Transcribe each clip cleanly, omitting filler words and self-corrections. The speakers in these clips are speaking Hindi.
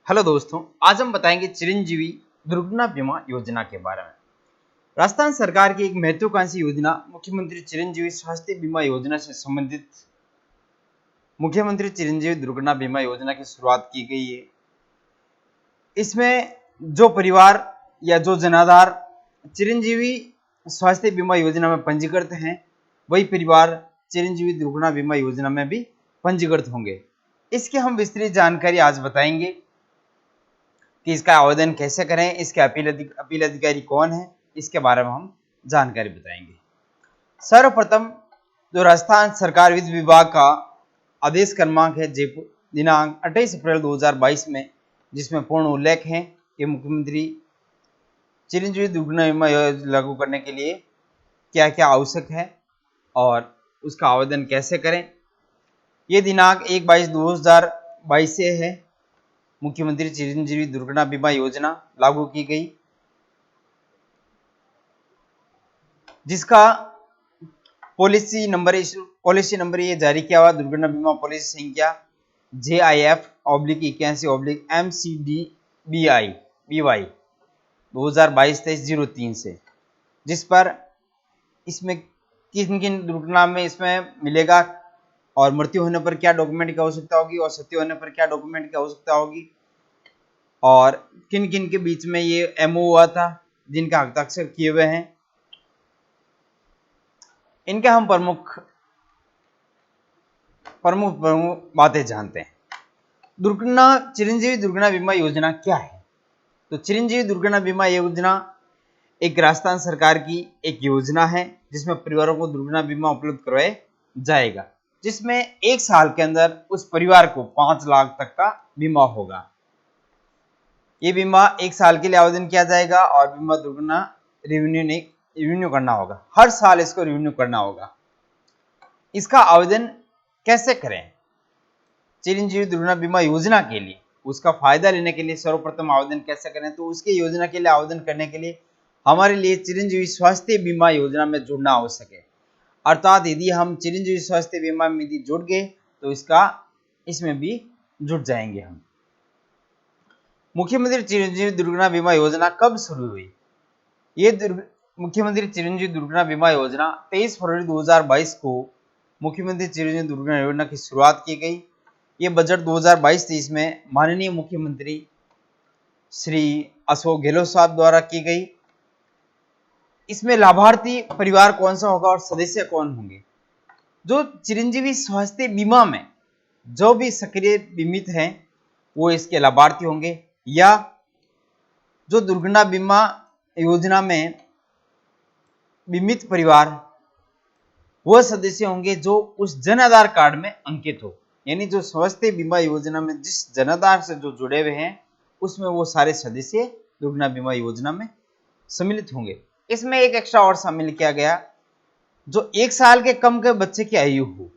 हेलो दोस्तों, आज हम बताएंगे चिरंजीवी दुर्घटना बीमा योजना के बारे में। राजस्थान सरकार की एक महत्वाकांक्षी योजना मुख्यमंत्री चिरंजीवी स्वास्थ्य बीमा योजना से संबंधित मुख्यमंत्री चिरंजीवी दुर्घटना बीमा योजना की शुरुआत की गई है। इसमें जो परिवार या जो जनाधार चिरंजीवी स्वास्थ्य बीमा योजना में पंजीकृत हैं, वही परिवार चिरंजीवी दुर्घटना बीमा योजना में भी पंजीकृत होंगे। इसकी हम विस्तृत जानकारी आज बताएंगे कि इसका आवेदन कैसे करें, इसके अपील अधिकारी कौन है, इसके बारे में हम जानकारी बताएंगे। सर्वप्रथम जो राजस्थान सरकार वित्त विभाग का आदेश क्रमांक है जयपुर दिनांक 28 अप्रैल 2022 में, जिसमें पूर्ण उल्लेख है कि मुख्यमंत्री चिरंजीवी दुर्घटना बीमा योजना लागू करने के लिए क्या क्या आवश्यक है और उसका आवेदन कैसे करें। ये दिनांक 1/22/2022 से है। मुख्यमंत्री चिरंजीवी दुर्घटना बीमा योजना लागू की गई, जिसका पॉलिसी नंबर ये जारी किया हुआ दुर्घटना बीमा पॉलिसी संख्या JIF/MCD-BY 2022-23-03 से, जिस पर इसमें किन किन दुर्घटना में इसमें मिलेगा और मृत्यु होने पर क्या डॉक्यूमेंट की आवश्यकता होगी और सत्य होने पर क्या डॉक्यूमेंट की आवश्यकता होगी, और किन किन के बीच में ये एमओ हुआ था, जिनका हस्ताक्षर किए हुए हैं। इनके हम प्रमुख बातें जानते हैं। चिरंजीवी दुर्घटना बीमा योजना क्या है? तो चिरंजीवी दुर्घटना बीमा योजना एक राजस्थान सरकार की एक योजना है, जिसमें परिवारों को दुर्घटना बीमा उपलब्ध करवाया जाएगा, जिसमें एक साल के अंदर उस परिवार को 5 लाख तक का बीमा होगा। ये बीमा एक साल के लिए आवेदन किया जाएगा और बीमा दुर्घटना रिन्यू करना होगा। हर साल इसको रिन्यू करना होगा। इसका आवेदन कैसे करें? चिरंजीवी दुर्घटना बीमा योजना के लिए उसका फायदा लेने के लिए सर्वप्रथम आवेदन कैसे करें? तो उसके योजना के लिए आवेदन करने के लिए हमारे लिए चिरंजीवी स्वास्थ्य बीमा योजना में जुड़ना आवश्यक है। अर्थात यदि हम चिरंजीवी स्वास्थ्य बीमा में यदि जुड़ गए तो इसमें भी जुड़ जाएंगे हम। मुख्यमंत्री चिरंजीवी दुर्घटना बीमा योजना कब शुरू हुई? ये मुख्यमंत्री चिरंजीवी दुर्घटना बीमा योजना 23 फरवरी 2022 को मुख्यमंत्री चिरंजीवी दुर्घटना योजना की शुरुआत की गई। ये बजट 2022-23 में माननीय मुख्यमंत्री श्री अशोक गहलोत साहब द्वारा की गई। इसमें लाभार्थी परिवार कौन सा होगा और सदस्य कौन होंगे? जो चिरंजीवी स्वास्थ्य बीमा में जो भी सक्रिय बीमित हैं वो इसके लाभार्थी होंगे, या जो दुर्घटना बीमा योजना में बीमित परिवार वो सदस्य होंगे जो उस जन आधार कार्ड में अंकित हो। यानी जो स्वास्थ्य बीमा योजना में जिस जन आधार से जो जुड़े हुए हैं उसमें वो सारे सदस्य दुर्घटना बीमा योजना में सम्मिलित होंगे। इसमें एक एक्स्ट्रा और शामिल किया गया, जो 1 साल के कम के बच्चे की आयु हो,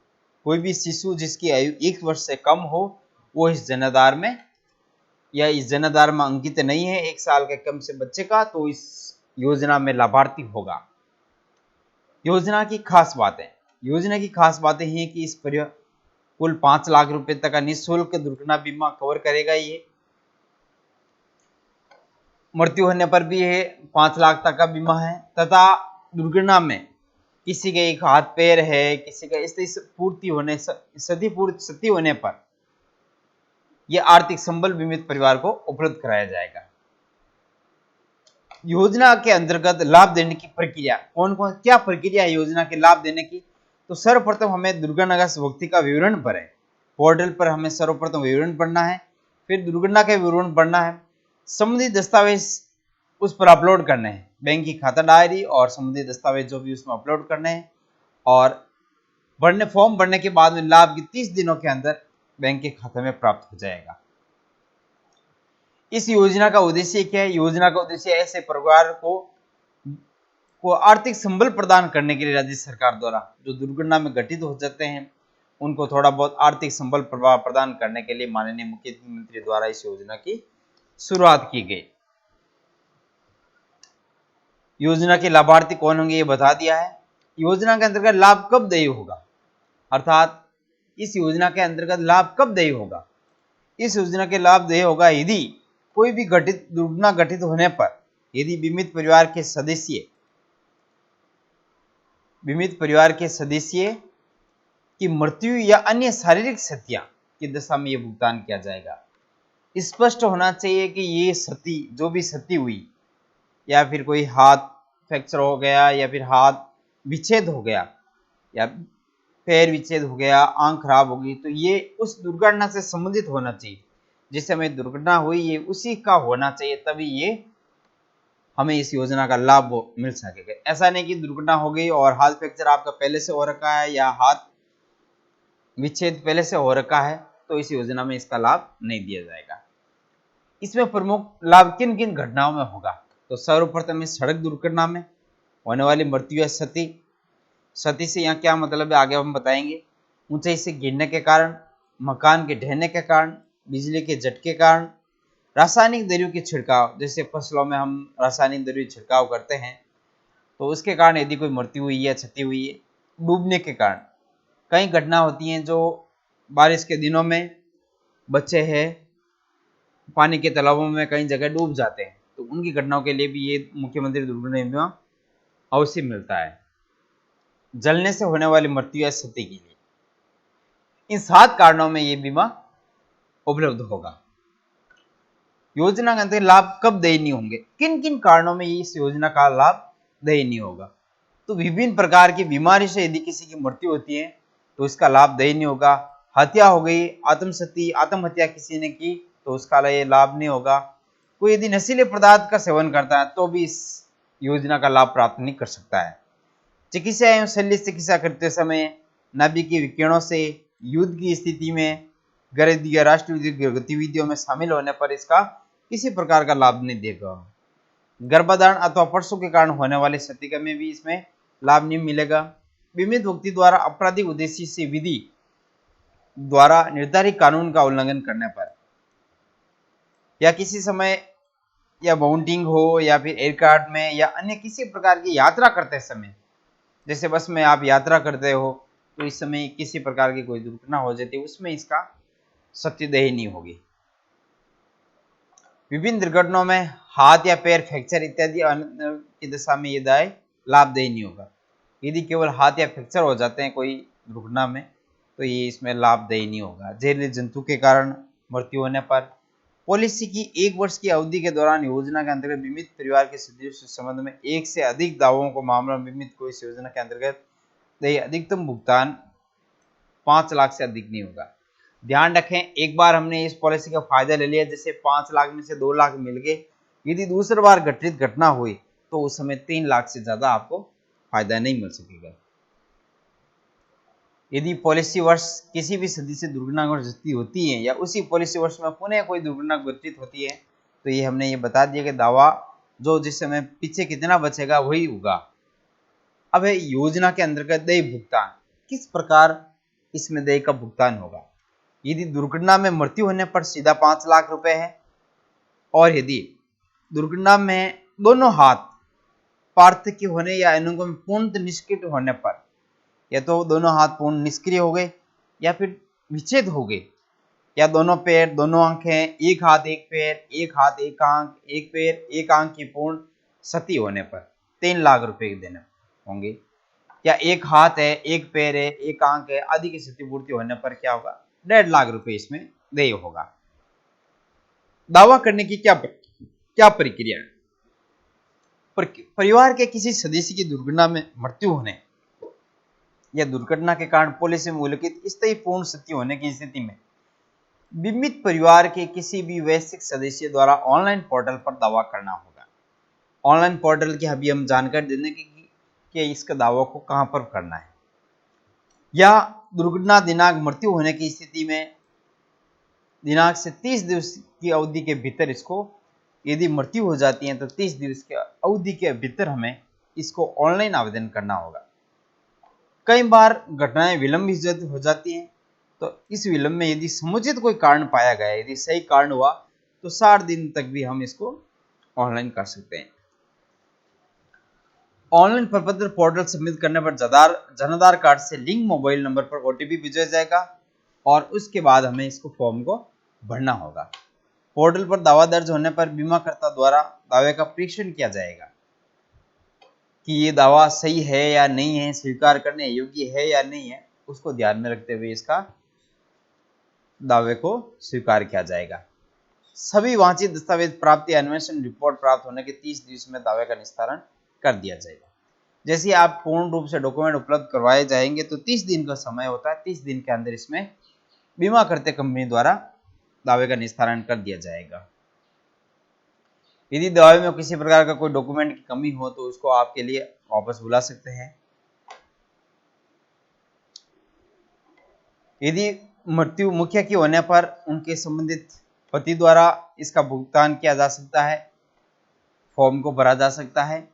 कोई भी शिशु जिसकी आयु 1 वर्ष से कम हो, वो इस जन आधार में या इस जन आधार में अंकित नहीं है 1 साल के कम से बच्चे का, तो इस योजना में लाभार्थी होगा। योजना की खास बातें हैं कि इस पर कुल 5 लाख रुपए तक का निःशुल्क दुर्घटना बीमा कवर करेगा। ये मृत्यु होने पर भी ये 5 लाख तक का बीमा है, तथा दुर्घटना में किसी के एक हाथ पैर है, किसी का क्षति होने पर यह आर्थिक संबल बीमित परिवार को उपलब्ध कराया जाएगा। योजना के अंतर्गत लाभ देने की प्रक्रिया क्या प्रक्रिया है योजना के लाभ देने की? तो सर्वप्रथम हमें दुर्घटना व्यक्ति का विवरण पढ़े, पोर्टल पर हमें सर्वप्रथम विवरण पढ़ना है, फिर दुर्घटना के विवरण पढ़ना है, संबंधित दस्तावेज उस पर अपलोड करने हैं, बैंक की खाता डायरी और संबंधित दस्तावेज जो भी उसमें अपलोड करने हैं, और फॉर्म भरने के बाद में लाभ की 30 दिनों के अंदर बैंक के खाते में प्राप्त हो जाएगा। इस योजना का उद्देश्य क्या है? योजना का उद्देश्य ऐसे परिवार को आर्थिक संबल प्रदान करने के लिए राज्य सरकार द्वारा जो दुर्घटना में घटित हो जाते हैं उनको थोड़ा बहुत आर्थिक संबल प्रदान करने के लिए माननीय मुख्यमंत्री द्वारा इस योजना की शुरुआत की गई। योजना के लाभार्थी कौन होंगे ये बता दिया है। योजना के अंतर्गत लाभ कब देय होगा, अर्थात इस योजना के अंतर्गत लाभ कब देय होगा? इस योजना के लाभ देय होगा यदि कोई भी घटित दुर्घटना घटित होने पर यदि बीमित परिवार के सदस्य की मृत्यु या अन्य शारीरिक क्षतियां की दशा में ये भुगतान किया जाएगा। स्पष्ट होना चाहिए कि ये क्षति जो भी क्षति हुई या फिर कोई हाथ फ्रैक्चर हो गया या फिर हाथ विच्छेद हो गया या पैर विच्छेद हो गया, आंख खराब हो गई, तो ये उस दुर्घटना से संबंधित होना चाहिए। जिस समय दुर्घटना हुई ये उसी का होना चाहिए, तभी ये हमें इस योजना का लाभ मिल सकेगा। ऐसा नहीं कि दुर्घटना हो गई और हाथ फ्रैक्चर आपका पहले से हो रखा है या हाथ विच्छेद पहले से हो रखा है तो इस योजना में इसका लाभ नहीं दिया जाएगा। इसमें प्रमुख लाभ किन किन घटनाओं में होगा? तो सर्वप्रथम इस सड़क दुर्घटना में होने वाली मृत्यु या क्षति से यहाँ क्या मतलब है आगे हम बताएंगे। ऊंचाई से गिरने के कारण, मकान के ढहने के कारण, बिजली के झटके कारण, रासायनिक दरियों के छिड़काव, जैसे फसलों में हम रासायनिक दरियों छिड़काव करते हैं तो उसके कारण यदि कोई मृत्यु हुई है, क्षति हुई है। डूबने के कारण, कई घटना होती हैं जो बारिश के दिनों में बच्चे हैं पानी के तालाबों में कई जगह डूब जाते हैं, तो उनकी घटनाओं के लिए भी ये मुख्यमंत्री दुर्घटना बीमा अवश्य मिलता है। जलने से होने वाली मृत्यु या क्षति के लिए इन 7 कारणों में ये बीमा उपलब्ध होगा। योजना के अंतर्गत लाभ कब देय नहीं होंगे? किन किन कारणों में इस योजना का लाभ देय नहीं होगा? तो विभिन्न प्रकार की बीमारी से यदि किसी की मृत्यु होती है तो इसका लाभ देय नहीं होगा। हत्या हो गई, आत्महत्या किसी ने की तो उसका लाभ नहीं होगा। कोई यदि नशीले पदार्थ का सेवन करता है तो भी इस योजना का लाभ प्राप्त नहीं कर सकता है। चिकित्सा एवं शल्य चिकित्सा करते समय नाभिकीय विकिरणों से युद्ध की स्थिति में गैर या राष्ट्रीय गतिविधियों में शामिल होने पर इसका किसी प्रकार का लाभ नहीं देगा। गर्भाधारण अथवा प्रसव के कारण होने वाले क्षति में भी इसमें लाभ नहीं मिलेगा। बीमित व्यक्ति द्वारा आपराधिक उद्देश्य से विधि द्वारा निर्धारित कानून का उल्लंघन करने पर या किसी समय या बाउंडिंग हो या फिर एयरक्राफ्ट में या अन्य किसी प्रकार की यात्रा करते समय, जैसे बस में आप यात्रा करते हो तो इस समय किसी प्रकार की कोई दुर्घटना हो जाती है, उसमें इसका क्षतिदेय नहीं होगी। विभिन्न दुर्घटनाओं में हाथ या पैर फ्रैक्चर इत्यादि की दशा में ये दाय लाभदेय नहीं होगा। यदि केवल हाथ या फ्रैक्चर हो जाते हैं कोई दुर्घटना में तो ये इसमें लाभदेय नहीं होगा। जहरीले जंतु के कारण मृत्यु होने पर पॉलिसी की 1 वर्ष की अवधि के दौरान योजना के अंतर्गत बीमित परिवार के सदस्यों के संबंध में 1 से अधिक दावों को मामला बीमित को इस योजना के अंतर्गत देय अधिकतम भुगतान 5 लाख से अधिक नहीं होगा। ध्यान रखें, एक बार हमने इस पॉलिसी का फायदा ले लिया, जैसे 5 लाख में से 2 लाख मिल गए, यदि दूसरी बार घटित घटना हुई तो उस समय 3 लाख से ज्यादा आपको फायदा नहीं मिल सकेगा। यदि पॉलिसी वर्ष किसी भी सदस्य दुर्घटनाग्रस्त होती है या उसी पॉलिसी वर्ष में पुनः कोई दुर्घटना घटित होती है तो ये हमने ये बता दिया कि दावा जो जिस समय पीछे कितना बचेगा वही होगा। अब है योजना के अंतर्गत देय भुगतान, किस प्रकार इसमें देय का भुगतान होगा। यदि दुर्घटना में मृत्यु होने पर सीधा 5 लाख रुपए है और यदि दुर्घटना में दोनों हाथ पार्थक्य होने या अनुगम पूर्ण निष्क्रिय होने पर, या तो दोनों हाथ पूर्ण निष्क्रिय हो गए या फिर विच्छेद हो गए, या दोनों पैर दोनों आंखें एक हाथ एक पैर एक हाथ एक आंख एक पैर एक आंख की पूर्ण क्षति होने पर 3 लाख रुपए देने होंगे, या एक हाथ है एक पैर है एक आंख है आदि की क्षतिपूर्ति होने पर क्या होगा 1.5 लाख रुपए इसमें देय होगा। दावा करने की क्या प्रक्रिया है? परिवार के किसी सदस्य की दुर्घटना में मृत्यु होने या दुर्घटना के कारण पॉलिसी में उल्लिखित स्थायी पूर्ण क्षति होने की स्थिति में बीमित परिवार के किसी भी वैश्विक सदस्य द्वारा ऑनलाइन पोर्टल पर दावा करना होगा। ऑनलाइन पोर्टल की अभी हम जानकारी दे देंगे कि इसका दावा को कहां पर करना है। या दुर्घटना दिनांक मृत्यु होने की स्थिति में दिनांक से 30 दिवस की अवधि के भीतर इसको, यदि मृत्यु हो जाती है तो 30 दिवस की अवधि के भीतर हमें इसको ऑनलाइन आवेदन करना होगा। कई बार घटनाएं विलंब हो जाती हैं तो इस विलंब में यदि समुचित कोई कारण पाया गया, यदि सही कारण हुआ तो 60 दिन तक भी हम इसको ऑनलाइन कर सकते हैं। ऑनलाइन प्रपत्र पोर्टल सबमिट करने पर जनाधार कार्ड से लिंक मोबाइल नंबर पर ओटीपी भेजा जाएगा और उसके बाद हमें इसको फॉर्म को भरना होगा। पोर्टल पर दावा दर्ज होने पर बीमाकर्ता द्वारा दावे का परीक्षण किया जाएगा कि ये दावा सही है या नहीं है, स्वीकार करने योग्य है या नहीं है, उसको ध्यान में रखते हुए इसका दावे को स्वीकार किया जाएगा। सभी वांछित दस्तावेज प्राप्ति अन्वेषण रिपोर्ट प्राप्त होने के 30 दिवस में दावे का निस्तारण कर दिया जाएगा। जैसे आप पूर्ण रूप से डॉक्यूमेंट उपलब्ध करवाए जाएंगे तो 30 दिन का समय होता है, 30 दिन के अंदर इसमें बीमा करते कंपनी द्वारा दावे का निस्तारण कर दिया जाएगा। यदि दावे में किसी प्रकार का कोई डॉक्यूमेंट की कमी हो तो उसको आपके लिए वापस बुला सकते हैं। यदि मृत्यु मुखिया की होने पर उनके संबंधित पति द्वारा इसका भुगतान किया जा सकता है, फॉर्म को भरा जा सकता है।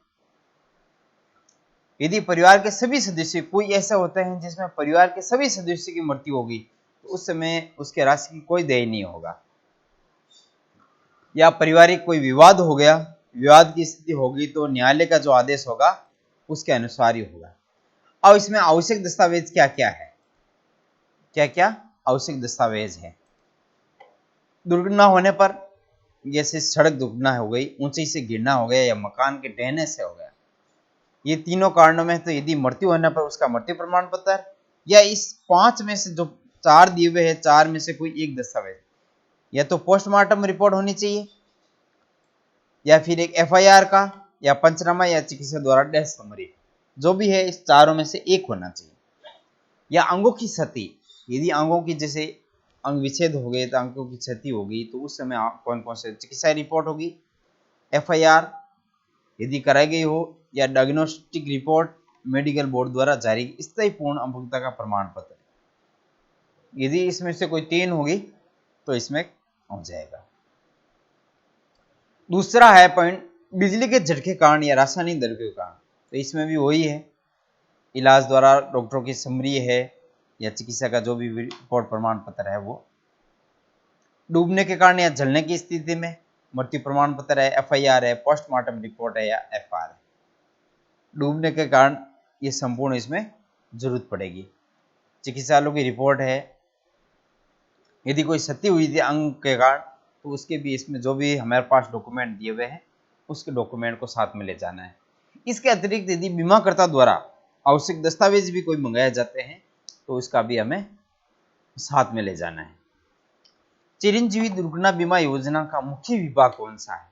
यदि परिवार के सभी सदस्य, कोई ऐसा होता है जिसमें परिवार के सभी सदस्यों की मृत्यु होगी तो उस समय उसके राशि की कोई देय नहीं होगा। या पारिवारिक कोई विवाद हो गया, विवाद की स्थिति होगी तो न्यायालय का जो आदेश होगा उसके अनुसार ही होगा। अब इसमें आवश्यक दस्तावेज क्या क्या है, क्या क्या आवश्यक दस्तावेज है। दुर्घटना होने पर, जैसे सड़क दुर्घटना हो गई, ऊंचाई से गिरना हो गया या मकान के ढहने से हो गया, ये तीनों कारणों में तो यदि मृत्यु होने पर उसका मृत्यु प्रमाण पत्र, या इस 5 में से जो 4 दिए हुए हैं 4 में से कोई एक दस्तावेज, या तो पोस्टमार्टम रिपोर्ट होनी चाहिए, या फिर एक एफआईआर का, या पंचनामा, या चिकित्सा द्वारा डेथ समरी, जो भी है इस चारों में से एक होना चाहिए। या अंगों की क्षति, यदि अंगों की जैसे अंग विच्छेद हो गए तो अंगों की क्षति होगी तो उस समय कौन कौन से चिकित्सा रिपोर्ट होगी, एफआईआर यदि कराई गई हो, या डायग्नोस्टिक रिपोर्ट मेडिकल बोर्ड द्वारा जारी स्थायी पूर्ण अभुक्ता का प्रमाण पत्र। यदि इसमें से कोई 3 होगी तो इसमें हो जाएगा। दूसरा है पॉइंट, बिजली के झटके कारण या रासायनिक द्रव्य के कारण, तो इसमें भी वही है, इलाज द्वारा डॉक्टरों की समरी है या चिकित्सा का जो भी रिपोर्ट प्रमाण पत्र है वो। डूबने के कारण या जलने की स्थिति में मृत्यु प्रमाण पत्र है, एफआईआर है, पोस्टमार्टम रिपोर्ट है या एफआर है। डूबने के कारण ये संपूर्ण इसमें जरूरत पड़ेगी। चिकित्सालयों की रिपोर्ट है, यदि कोई क्षति हुई थी अंग के कारण तो उसके भी इसमें जो भी हमारे पास डॉक्यूमेंट दिए हुए हैं उसके डॉक्यूमेंट को साथ में ले जाना है। इसके अतिरिक्त यदि बीमाकर्ता द्वारा आवश्यक दस्तावेज भी कोई मंगाए जाते हैं तो उसका भी हमें साथ में ले जाना है। चिरंजीवी दुर्घटना बीमा योजना का मुख्य विभाग कौन सा है।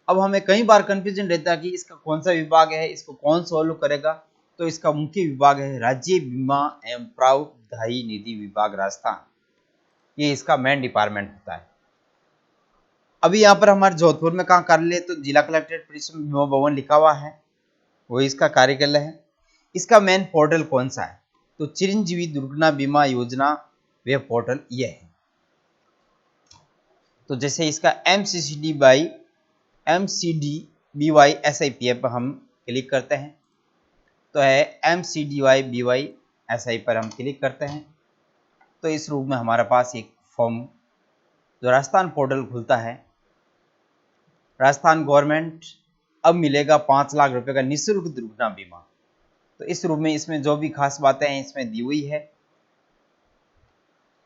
अब हमें कई बार कंफ्यूजन रहता है कि इसका कौन सा विभाग है, इसको कौन सॉल्व करेगा। तो इसका मुख्य विभाग है राज्य बीमा एवं प्रावधायी निधि विभाग राजस्थान, ये इसका मेन डिपार्टमेंट होता है। अभी यहाँ पर हमारे जोधपुर में कहाँ कार्यालय, तो जिला कलेक्ट्रेट परिसर बीमा भवन लिखा हुआ है, वो इसका कार्यालय है। इसका मेन पोर्टल कौन सा है, तो चिरंजीवी दुर्घटना बीमा योजना वेब पोर्टल ये है। तो जैसे इसका MCDBY-SIPF पर हम क्लिक करते हैं तो है MCDBY-SI पर हम क्लिक करते हैं तो इस रूप में हमारे पास एक फॉर्म जो राजस्थान पोर्टल खुलता है। राजस्थान गवर्नमेंट अब मिलेगा 5 लाख रुपए का निःशुल्क दुर्घटना बीमा। तो इस रूप में इसमें जो भी खास बातें हैं इसमें दी हुई है।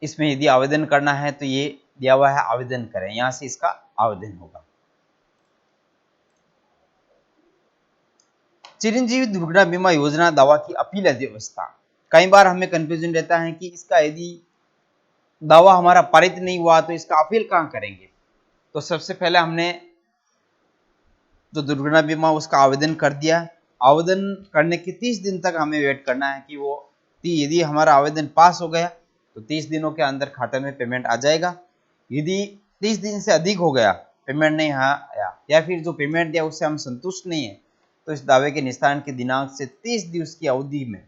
इसमें यदि आवेदन करना है तो ये दिया हुआ है, आवेदन करें, यहां से इसका आवेदन होगा। चिरंजीवी दुर्घटना बीमा योजना दावा की अपील व्यवस्था, कई बार हमें कंफ्यूजन रहता है कि इसका यदि दावा हमारा पारित नहीं हुआ तो इसका अपील कहां करेंगे। तो सबसे पहले हमने जो दुर्घटना बीमा उसका आवेदन कर दिया, आवेदन करने के 30 दिन तक हमें वेट करना है कि वो यदि हमारा आवेदन पास हो गया तो 30 दिनों के अंदर खाते में पेमेंट आ जाएगा। यदि 30 दिन से अधिक हो गया, पेमेंट नहीं आया, या फिर जो पेमेंट दिया उससे हम संतुष्ट नहीं है, तो इस दावे के निस्तारण के दिनांक से 30 दिवस की अवधि में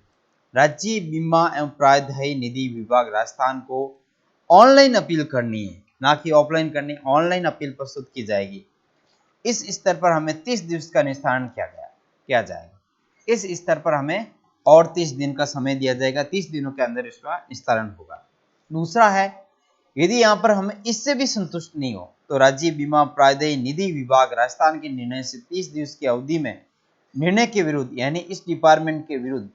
राज्य बीमा एवं प्रावधायी निधि विभाग राजस्थान को ऑनलाइन अपील करनी है, ना कि ऑफलाइन करनी, ऑनलाइन अपील प्रस्तुत की जाएगी। इस स्तर पर हमें 30 दिवस का निस्तारण किया जाएगा। इस स्तर पर हमें और 30 दिन का समय दिया जाएगा, 30 दिनों के अंदर इसका निस्तारण होगा। दूसरा है, यदि यहाँ पर हमें इससे भी संतुष्ट नहीं हो तो राज्य बीमा प्रावधायी निधि विभाग राजस्थान के निर्णय से 30 दिवस की अवधि में निर्णय के विरुद्ध, यानी इस डिपार्टमेंट के विरुद्ध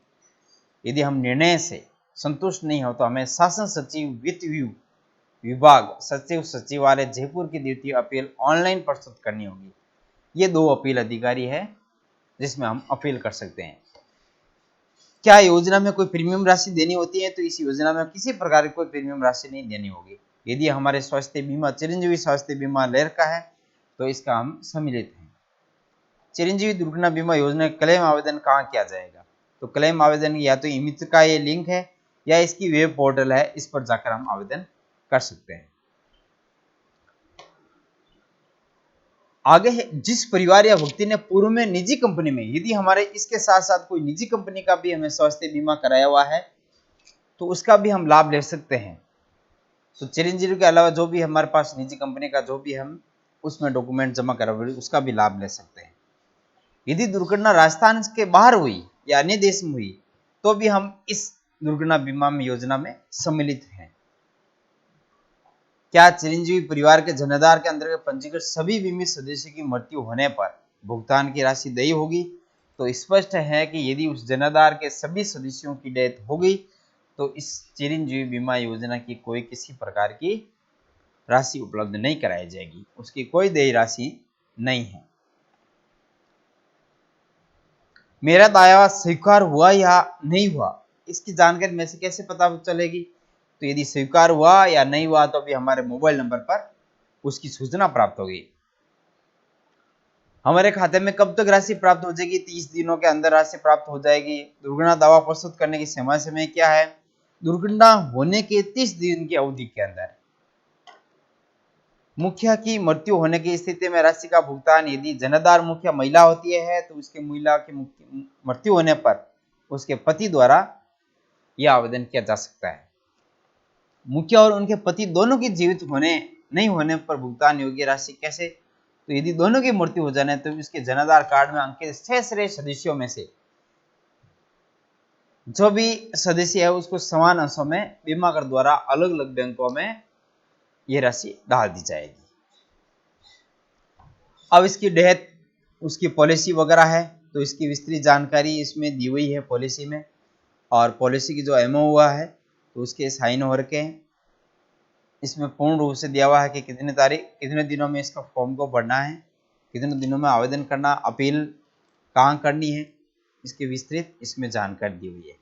यदि हम निर्णय से संतुष्ट नहीं हो तो हमें शासन सचिव वित्त विभाग विभाग सचिव सचिवालय जयपुर की द्वितीय अपील ऑनलाइन प्रस्तुत करनी होगी। ये 2 अपील अधिकारी है जिसमें हम अपील कर सकते हैं। क्या योजना में कोई प्रीमियम राशि देनी होती है? तो इस योजना में किसी प्रकार की कोई प्रीमियम राशि नहीं देनी होगी। यदि हमारे स्वास्थ्य बीमा चिरंजीवी स्वास्थ्य बीमा लेयर का है तो इसका हम सम्मिलित हैं। चिरंजीवी दुर्घटना बीमा योजना क्लेम आवेदन कहाँ किया जाएगा? तो क्लेम आवेदन या तो इमित का ये लिंक है या इसकी वेब पोर्टल है, इस पर जाकर हम आवेदन कर सकते हैं। आगे है, जिस परिवार या व्यक्ति ने पूर्व में निजी कंपनी में, यदि हमारे इसके साथ साथ कोई निजी कंपनी का भी हमें स्वास्थ्य बीमा कराया हुआ है तो उसका भी हम लाभ ले सकते हैं। तो चिरंजीवी के अलावा जो भी हमारे पास निजी कंपनी का जो भी हम उसमें डॉक्यूमेंट जमा करा हुए उसका भी लाभ ले सकते हैं। यदि दुर्घटना राजस्थान के बाहर हुई या अन्य देश में हुई तो भी हम इस दुर्घटना बीमा योजना में सम्मिलित हैं। क्या चिरंजीवी परिवार के जनाधार के अंतर्गत पंजीकृत सभी बीमित सदस्यों की मृत्यु होने पर भुगतान की राशि देय होगी? तो स्पष्ट है कि यदि उस जनाधार के सभी सदस्यों की डेथ हो गई तो इस चिरंजीवी बीमा योजना की कोई किसी प्रकार की राशि उपलब्ध नहीं कराई जाएगी, उसकी कोई देय राशि नहीं है। मेरा दावा स्वीकार हुआ या नहीं हुआ, इसकी जानकारी में से कैसे पता चलेगी? तो यदि स्वीकार हुआ या नहीं हुआ तो भी हमारे मोबाइल नंबर पर उसकी सूचना प्राप्त होगी। हमारे खाते में कब तक राशि प्राप्त हो जाएगी? 30 दिनों के अंदर राशि प्राप्त हो जाएगी। दुर्घटना दावा प्रस्तुत करने की समय क्या है? दुर्घटना होने के 30 दिन की अवधि के अंदर। मुखिया की मृत्यु होने की स्थिति में राशि का भुगतान यदि जनाधार मुखिया महिला होती है तो उसके महिला की मृत्यु होने पर उसके पति द्वारा यह आवेदन किया जा सकता है। मुखिया और उनके पति दोनों की जीवित होने नहीं होने पर भुगतान योग्य राशि कैसे? तो यदि दोनों की मृत्यु हो जाने तो उसके जनाधार कार्ड में अंकित शेष सदस्यों में से जो भी सदस्य है उसको समान अंशों में बीमा कर द्वारा अलग अलग बैंकों में ये राशि डाल दी जाएगी। अब इसकी डेथ उसकी पॉलिसी वगैरह है तो इसकी विस्तृत जानकारी इसमें दी हुई है पॉलिसी में, और पॉलिसी की जो एमओ हुआ है तो उसके साइन हो रखे हैं। इसमें पूर्ण रूप से दिया हुआ है कि कितने दिनों में इसका फॉर्म को भरना है, कितने दिनों में आवेदन करना, अपील कहाँ करनी है, इसकी विस्तृत इसमें जानकारी दी हुई है।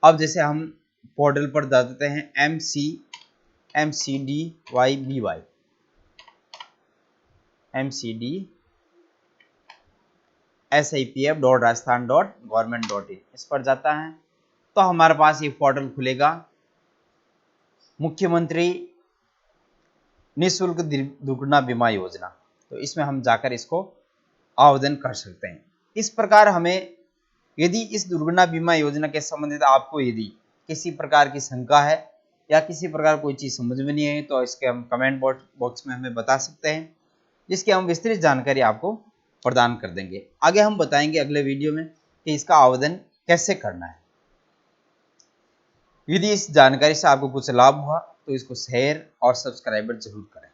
अब जैसे हम पोर्टल पर जाते हैं mcdybysipf.rajasthan.government.in, इस पर जाता है तो हमारे पास ये पोर्टल खुलेगा। मुख्यमंत्री निःशुल्क दुर्घटना बीमा योजना, तो इसमें हम जाकर इसको आवेदन कर सकते हैं। इस प्रकार हमें यदि इस दुर्घटना बीमा योजना के संबंधित आपको यदि किसी प्रकार की शंका है या किसी प्रकार कोई चीज समझ में नहीं है तो इसके हम कमेंट बॉक्स में हमें बता सकते हैं, जिसकी हम विस्तृत जानकारी आपको प्रदान कर देंगे। आगे हम बताएंगे अगले वीडियो में कि इसका आवेदन कैसे करना है। यदि इस जानकारी से आपको कुछ लाभ हुआ तो इसको शेयर और सब्सक्राइब जरूर करें।